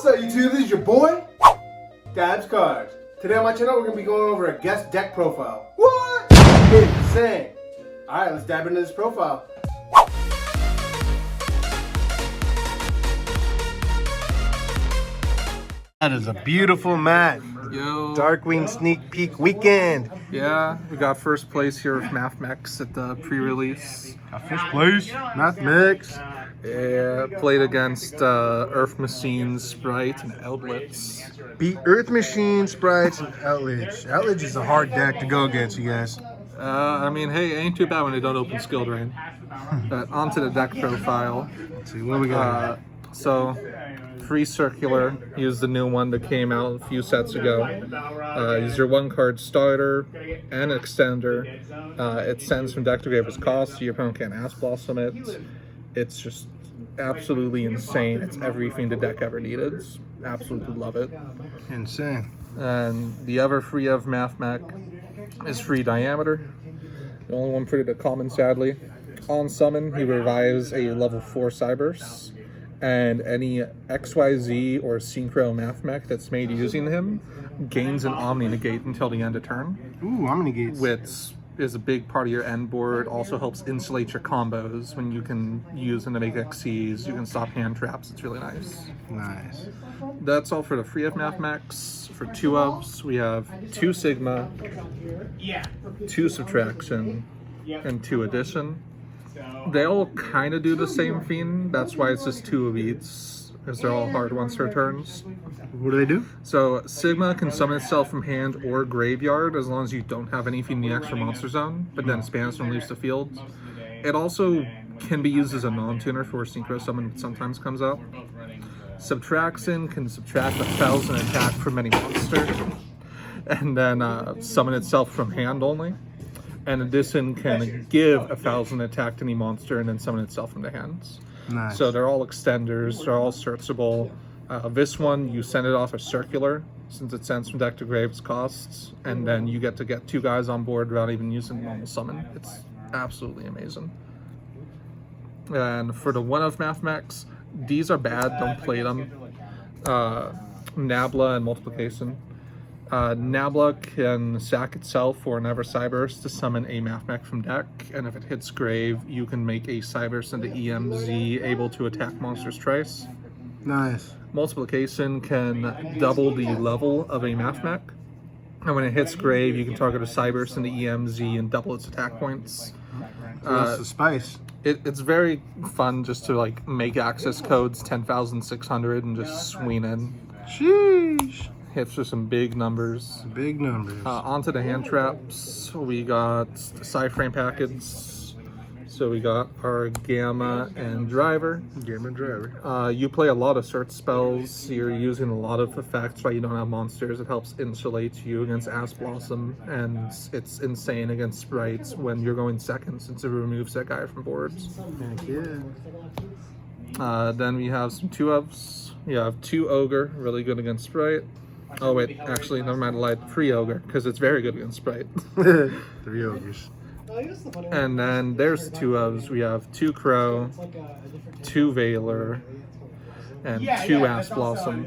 What's up, YouTube? This is your boy, Dabs Cards. Today on my channel, we're going to be going over a guest deck profile. What? Insane. Alright, let's dab into this profile. That is a beautiful mat. Yo. Darkwing Sneak Peek Weekend. Yeah, we got first place here with Mathmech at the pre-release. First place, Mathmech. Yeah, played against Earth Machine, Sprite, and Outlets. Beat Earth Machine, Sprites, and Outlage. Outlage is a hard deck to go against, you guys. I mean, hey, it ain't too bad when they don't open Skill Drain. But onto the deck profile. Let's see, what we got? So, free circular. Use the new one that came out a few sets ago. Use your one card starter and extender. It sends from deck to graver's cost, so your opponent can't Ass Blossom it. It's just absolutely insane. It's everything the deck ever needed. Absolutely love it. Insane. And the other free of Mathmech is free Diameter. The only one pretty common, sadly. On summon, he revives a level 4 Cybers, and any XYZ or Synchro Mathmech that's made using him gains an Omni Negate until the end of turn. Ooh, Omni Negates. Which is a big part of your end board. Also helps insulate your combos when you can use them to make XCs. You can stop hand traps. It's really nice. Nice. That's all for the free of Mathmechs. For 2 ups, we have 2 Sigma, 2 Subtraction, and 2 Addition. They all kind of do the same thing. That's why it's just 2 of each, because they're all hard once per turns. What do they do? So Sigma can summon itself from hand or graveyard as long as you don't have anything in the extra monster zone, but then spans and leaves the field. It also can be used as a non-tuner for Synchro summon that sometimes comes out. Subtraction can subtract 1,000 attack from any monster, and then summon itself from hand only. And Addition can give 1,000 attack to any monster and then summon itself from the hands. Nice. So they're all extenders, they're all searchable. This one, you send it off a circular, since it sends from deck to grave's costs, and then you get to get 2 guys on board without even using normal summon. It's absolutely amazing. And for the one of Mathmechs, these are bad, don't play them. Nabla and Multiplication. Nabla can sack itself for another Cyberse to summon a Mathmech from deck, and if it hits grave, you can make a Cyberse into EMZ able to attack monsters twice. Nice. Multiplication can double the level of a Mathmech, and when it hits grave, you can target a Cyberse into EMZ and double its attack points. What's the spice? It's very fun just to like make access codes 10,600 and just swing in. Sheesh. Hits for some big numbers. Big numbers. Onto the hand traps, we got the side-frame packets. So we got our Gamma and Driver. Gamma Driver. You play a lot of search spells. You're using a lot of effects while you don't have monsters. It helps insulate you against Ass Blossom, and it's insane against Sprites when you're going second since it removes that guy from boards. Heck yeah. Then we have some 2-ups. You have 2 Ogre, really good against Sprite. Oh wait, actually, never mind, I lied. 3 Ogre, because it's very good against Sprite. 3 Ogres. And then there's 2 ofs. We have 2 Crow, 2 Veiler, and 2 Ass Blossom.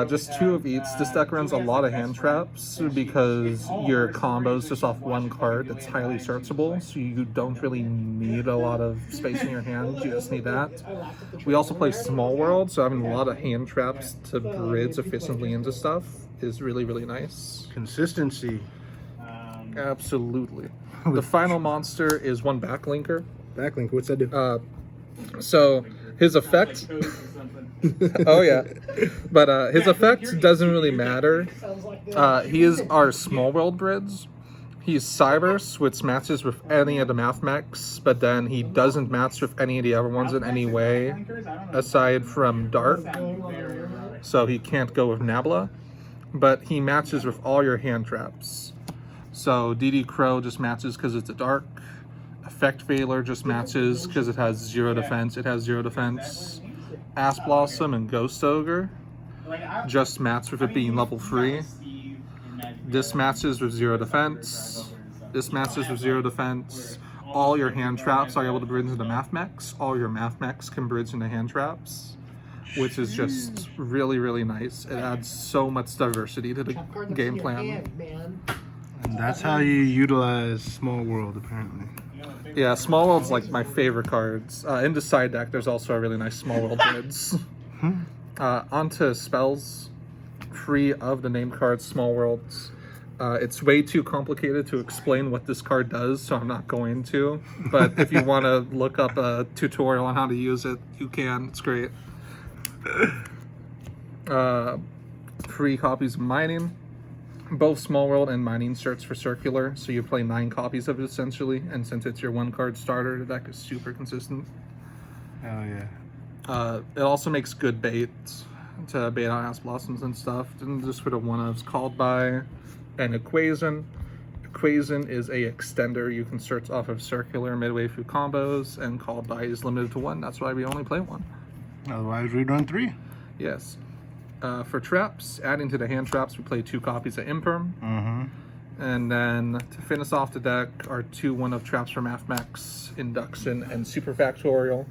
Just 2 of each. This deck runs a lot of hand traps because your combos just off 1 card that's highly searchable, so you don't really need a lot of space in your hand. You just need that. We also play Small World, so having a lot of hand traps to bridge efficiently into stuff is really, really nice. Consistency. Absolutely. The final monster is 1 Backlinker. Backlink, what's that do? So his effect... oh yeah, but his effect doesn't really matter. He is our Small World bridge. He's Cybers, which matches with any of the Mathmechs, but then he doesn't match with any of the other ones in any way, aside from Dark. So he can't go with Nabla, but he matches with all your hand traps. So DD Crow just matches because it's a Dark. Effect Veiler just matches because it has 0 defense. It has 0 defense. Ass Blossom and Ghost Ogre just match with it being level 3. This matches with 0 defense. This matches with 0 defense. All your hand traps are able to bridge into Mathmechs. All your Mathmechs can bridge into hand traps. which is just really, really nice. It adds so much diversity to the game plan. And that's how you utilize Small World, apparently. Yeah, Small World's like my favorite cards. In the side deck, there's also a really nice Small World grids. Onto spells. 3 of the name cards, Small Worlds. It's way too complicated to explain what this card does, so I'm not going to. But if you want to look up a tutorial on how to use it, you can. It's great. 3 copies of Mining. Both Small World and Mining search for Circular, so you play 9 copies of it essentially. And since it's your 1-card starter, the deck is super consistent. Oh yeah. It also makes good bait to bait out Ass Blossoms and stuff. And just for the one-ofs, Called By and Equation. Equation is a extender you can search off of Circular midway through combos, and Called By is limited to 1. That's why we only play 1. Otherwise, we'd run 3. Yes. For traps, adding to the hand traps, we play 2 copies of Imperm. And then to finish off the deck are 2 1-of traps for Mathmech, Induction, and Superfactorial.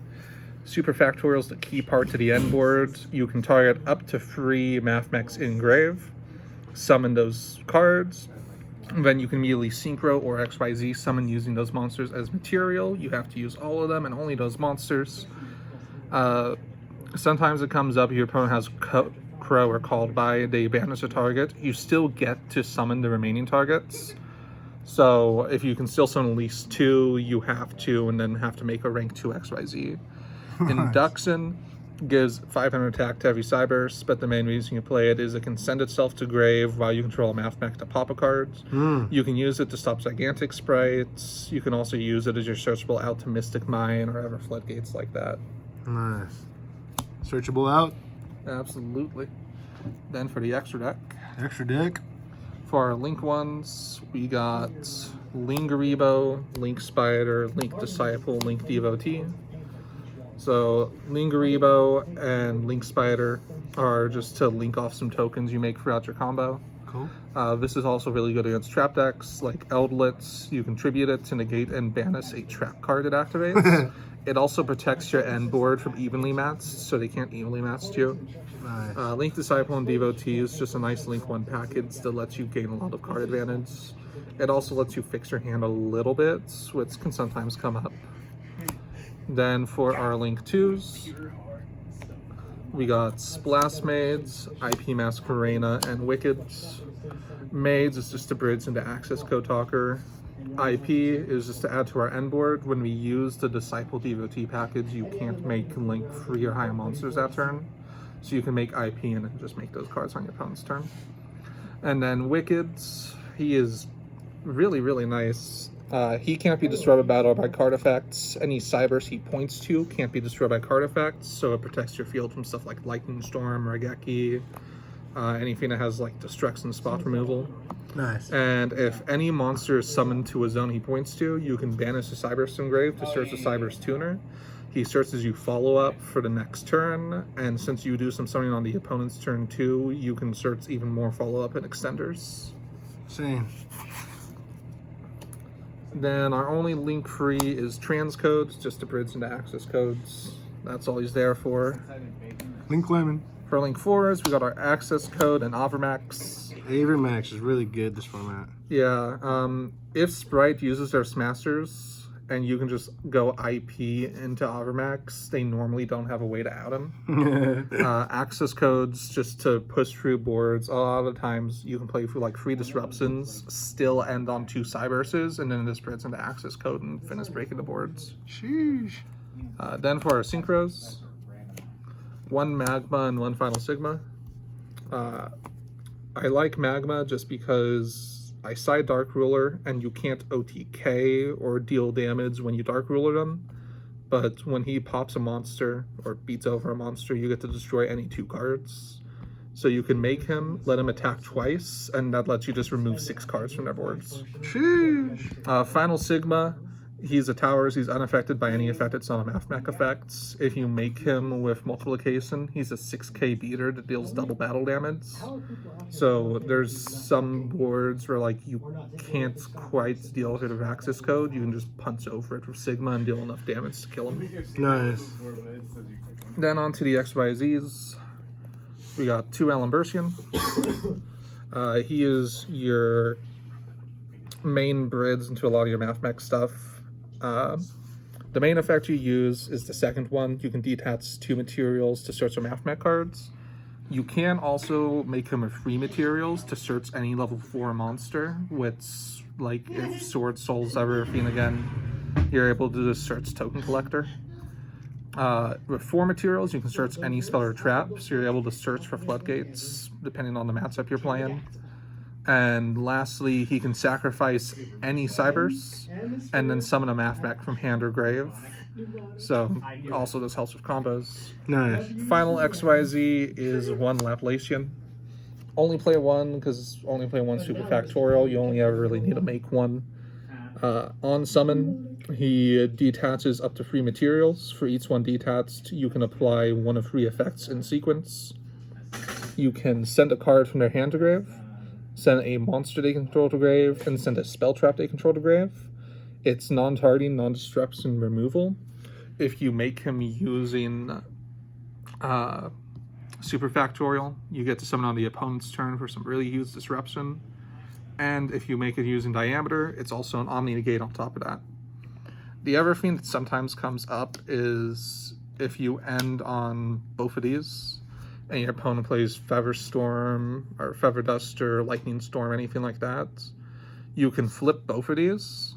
Superfactorial is the key part to the end board. You can target up to 3 Mathmechs in grave, summon those cards, and then you can immediately Synchro or XYZ summon using those monsters as material. You have to use all of them and only those monsters. Sometimes it comes up, your opponent has Crow or Called By, they banish a target. You still get to summon the remaining targets. So if you can still summon at least 2, you have to, and then have to make a rank 2 XYZ. Induction gives 500 attack to every Cyberse, but the main reason you play it is it can send itself to grave while you control a Mathmech to pop a card. You can use it to stop Gigantic Sprites. You can also use it as your searchable out to Mystic Mine or Ever Floodgates like that. Nice. Searchable out? Absolutely. Then for the extra deck. Extra deck. For our Link ones, we got Link Garibo, Link Spider, Link Disciple, Link Devotee. So Link Garibo and Link Spider are just to link off some tokens you make throughout your combo. Cool. This is also really good against trap decks like Eldlets. You contribute it to negate and banish a trap card it activates. It also protects your end board from evenly matched, so they can't evenly match you. Nice. Link Disciple and Devotee is just a nice Link 1 package that lets you gain a lot of card advantage. It also lets you fix your hand a little bit, which can sometimes come up. Then for our Link 2s, we got Splash Maids, IP Masquerena, and Wickeds. Maids is just a bridge into Access Code Talker. IP is just to add to our end board. When we use the Disciple Devotee package, you can't make Link 3 or higher monsters that turn. So you can make IP and then just make those cards on your opponent's turn. And then Wickeds, he is really, really nice. He can't be destroyed by battle or by card effects. Any Cyberse he points to can't be destroyed by card effects, so it protects your field from stuff like Lightning Storm, Regeki, anything that has like Destruction spot removal. Nice. And if any monster is summoned to a zone he points to, you can banish the Cyberse from grave to search the Cyberse tuner. He searches you follow-up for the next turn, and since you do some summoning on the opponent's turn too, you can search even more follow-up and extenders. Same. Then our only link free is transcodes, just to bridge into access codes. That's all he's there for. Link Lemon. For link 4s, we got our access code and Avermax. Avermax is really good this format. Yeah, if Sprite uses their Smashers, and you can just go IP into Avermax, they normally don't have a way to out them. Access codes, just to push through boards. A lot of the times you can play through like 3 disruptions, still end on 2 Cyberses, and then it spreads into access code and finish breaking the boards. Sheesh. Then for our Synchros, 1 Magma and 1 Final Sigma. I like Magma just because I side Dark Ruler, and you can't OTK or deal damage when you Dark Ruler them. But when he pops a monster or beats over a monster, you get to destroy any 2 cards. So you can make him, let him attack twice, and that lets you just remove 6 cards from their boards. Sheesh. Final Sigma He's a tower, so he's unaffected by any effect that's not a Mathmech effects. If you make him with multiplication, he's a 6k beater that deals double battle damage. So there's some boards where like you can't quite deal with it with Axis code. You can just punch over it with Sigma and deal enough damage to kill him. Nice. Then on to the XYZs. We got 2 Alan Burstian. He is your main bridge into a lot of your Mathmech stuff. The main effect you use is the second one. You can detach 2 materials to search your Mathmech cards. You can also make him with 3 materials to search any level 4 monster, which, like, if Sword Soul's ever a thing again, you're able to just search Token Collector. With 4 materials, you can search any spell or trap, so you're able to search for Floodgates, depending on the matchup you're playing. And lastly, he can sacrifice any Cybers, and then summon a Mathmech from hand or grave. So, also this helps with combos. Nice. Final XYZ is 1 Laplacian. Only play 1, because only play 1 super factorial, you only ever really need to make 1. On summon, he detaches up to 3 materials. For each one detached, you can apply 1 of 3 effects in sequence. You can send a card from their hand to grave, send a monster they control to grave, and send a spell trap they control to grave. It's non-targeting, non-disruption removal. If you make him using super factorial, you get to summon on the opponent's turn for some really huge disruption. And if you make it using diameter, it's also an Omni Negate on top of that. The other thing that sometimes comes up is if you end on both of these, and your opponent plays Feather Storm, or Feather Duster, Lightning Storm, anything like that, you can flip both of these,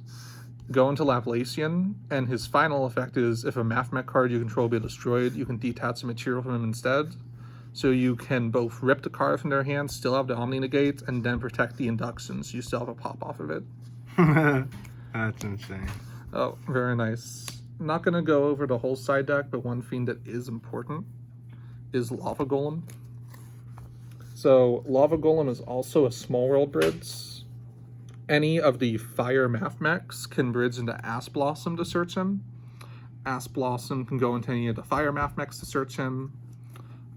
go into Laplacian, and his final effect is if a Mathmech card you control be destroyed, you can detach a material from him instead. So you can both rip the card from their hand, still have the Omni Negate, and then protect the induction, so you still have a pop off of it. That's insane. Oh, very nice. I'm not going to go over the whole side deck, but one thing that is important is Lava Golem. So Lava Golem is also a small world bridge. Any of the fire Mathmechs can bridge into Ass Blossom to search him. Ass Blossom can go into any of the fire Mathmechs to search him.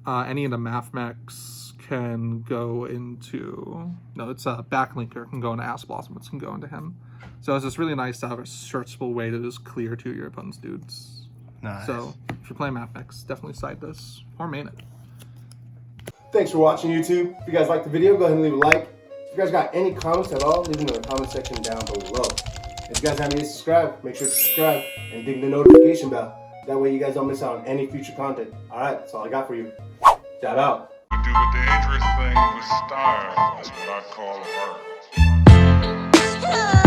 Any of the Mathmechs can go into... No, it's a Backlinker can go into Ass Blossom, which can go into him. So it's just really nice to have a searchable way to just clear 2 of your opponent's dudes. Nice. So if you're playing Mathmechs, definitely side this or main it. Thanks for watching, YouTube. If you guys liked the video, go ahead and leave a like. If you guys got any comments at all, leave them in the comment section down below. If you guys haven't yet subscribed, make sure to subscribe and ding the notification bell. That way you guys don't miss out on any future content. Alright, that's all I got for you. Dab out. We do a dangerous thing with style. That's what I call art.